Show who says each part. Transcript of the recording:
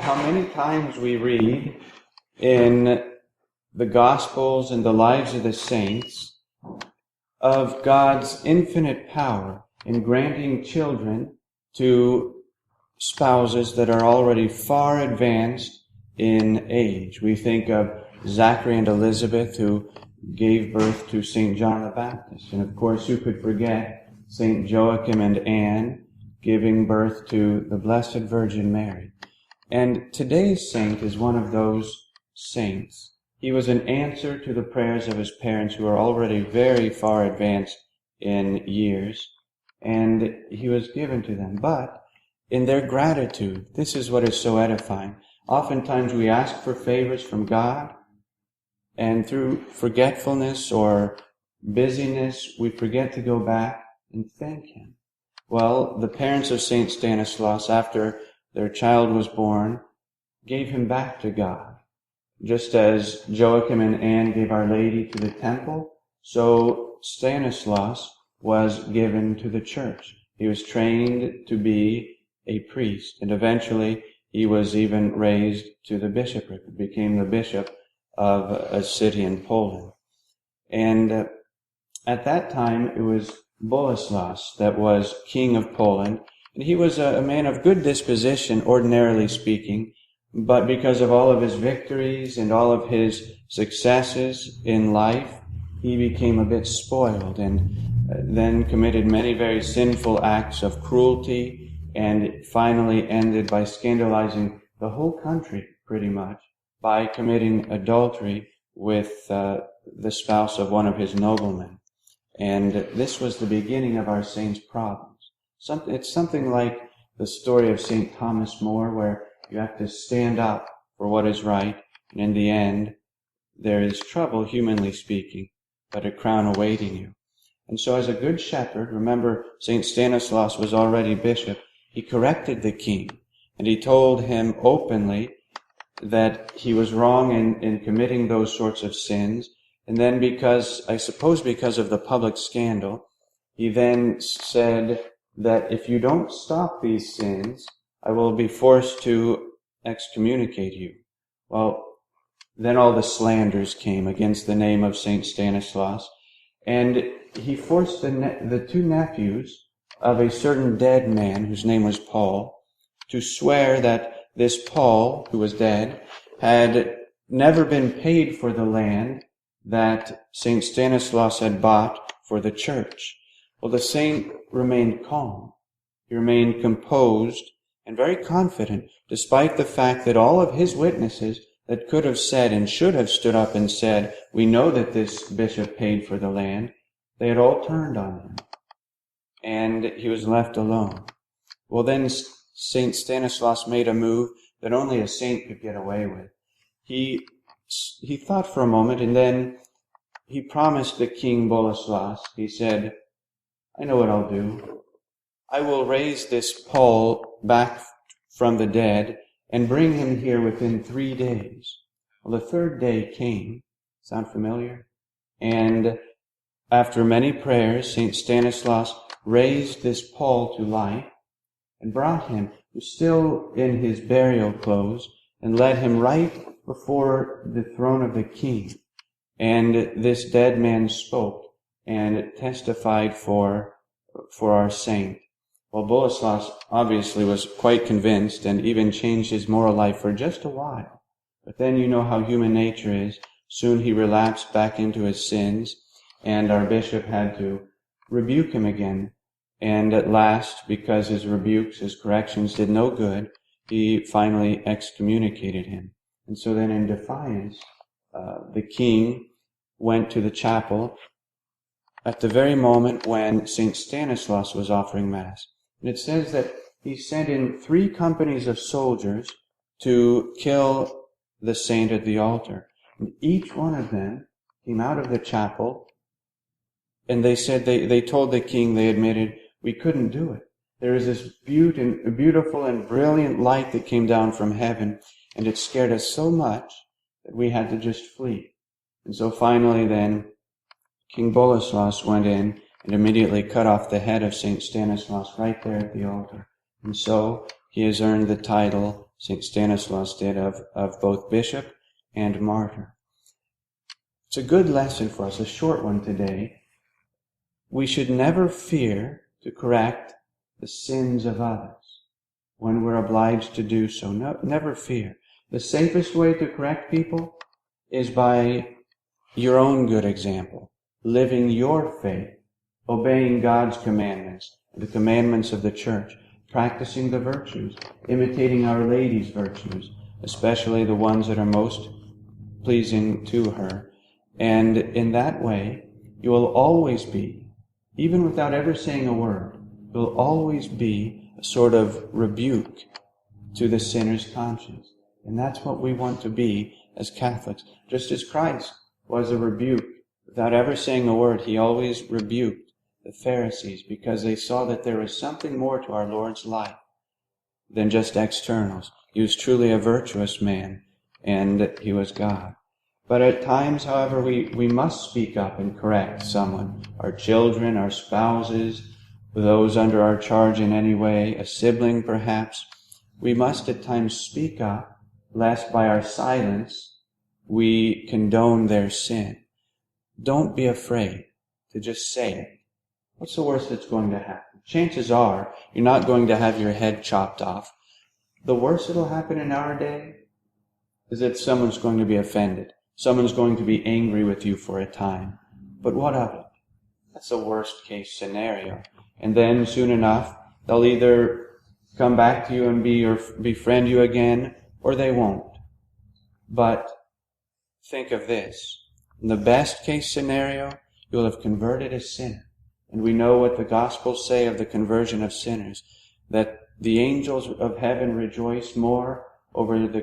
Speaker 1: how many times we read in the Gospels and the lives of the saints of God's infinite power in granting children to spouses that are already far advanced in age. We think of Zachary and Elizabeth, who gave birth to St. John the Baptist. And of course, who could forget St. Joachim and Anne giving birth to the Blessed Virgin Mary. And today's saint is one of those saints. He was an answer to the prayers of his parents, who are already very far advanced in years, and he was given to them. But in their gratitude, this is what is so edifying. Oftentimes we ask for favors from God, and through forgetfulness or busyness, we forget to go back and thank him. Well, the parents of St. Stanislaus, after their child was born, gave him back to God. Just as Joachim and Anne gave Our Lady to the temple, so Stanislaus was given to the church. He was trained to be a priest, and eventually he was even raised to the bishopric, became the bishop of a city in Poland. And at that time, it was Stanislaus that was king of Poland, and he was a man of good disposition, ordinarily speaking, but because of all of his victories and all of his successes in life, he became a bit spoiled and then committed many very sinful acts of cruelty, and finally ended by scandalizing the whole country pretty much by committing adultery with the spouse of one of his noblemen. And this was the beginning of our saint's problems. It's something like the story of St. Thomas More, where you have to stand up for what is right, and in the end, there is trouble, humanly speaking, but a crown awaiting you. And so as a good shepherd, remember St. Stanislaus was already bishop, he corrected the king, and he told him openly that he was wrong in committing those sorts of sins. And then I suppose because of the public scandal, he then said that if you don't stop these sins, I will be forced to excommunicate you. Well, then all the slanders came against the name of St. Stanislaus, and he forced the two nephews of a certain dead man, whose name was Paul, to swear that this Paul, who was dead, had never been paid for the land that St. Stanislaus had bought for the church. Well, the saint remained calm. He remained composed and very confident, despite the fact that all of his witnesses that could have said and should have stood up and said, we know that this bishop paid for the land, they had all turned on him. And he was left alone. Well, then St. Stanislaus made a move that only a saint could get away with. He thought for a moment, and then he promised the king Stanislaus. He said, I know what I'll do. I will raise this Paul back from the dead and bring him here within 3 days. Well, the third day came. Sound familiar? And after many prayers, St. Stanislaus raised this Paul to life and brought him, still in his burial clothes, and led him right before the throne of the king. And this dead man spoke and testified for our saint. Well, Stanislaus obviously was quite convinced and even changed his moral life for just a while. But then you know how human nature is. Soon he relapsed back into his sins, and our bishop had to rebuke him again. And at last, because his rebukes, his corrections did no good, he finally excommunicated him. And so then in defiance, the king went to the chapel at the very moment when St. Stanislaus was offering Mass. And it says that he sent in 3 companies of soldiers to kill the saint at the altar. And each one of them came out of the chapel, and they said, they told the king, they admitted, we couldn't do it. There is this beautiful and brilliant light that came down from heaven, and it scared us so much that we had to just flee. And so finally then, King Stanislaus went in and immediately cut off the head of St. Stanislaus right there at the altar. And so he has earned the title St. Stanislaus did of both bishop and martyr. It's a good lesson for us, a short one today. We should never fear to correct the sins of others when we're obliged to do so. No, never fear. The safest way to correct people is by your own good example, living your faith, obeying God's commandments, the commandments of the Church, practicing the virtues, imitating Our Lady's virtues, especially the ones that are most pleasing to her. And in that way, you will always be, even without ever saying a word, you will always be a sort of rebuke to the sinner's conscience. And that's what we want to be as Catholics. Just as Christ was a rebuke, without ever saying a word, he always rebuked the Pharisees because they saw that there was something more to our Lord's life than just externals. He was truly a virtuous man, and he was God. But at times, however, we must speak up and correct someone, our children, our spouses, those under our charge in any way, a sibling perhaps. We must at times speak up, lest by our silence we condone their sin. Don't be afraid to just say it. What's the worst that's going to happen? Chances are you're not going to have your head chopped off. The worst that'll happen in our day is that someone's going to be offended. Someone's going to be angry with you for a time. But what of it? That's the worst case scenario. And then soon enough, they'll either come back to you and befriend you again, or they won't. But think of this. In the best case scenario, you'll have converted a sinner. And we know what the Gospels say of the conversion of sinners, that the angels of heaven rejoice more over the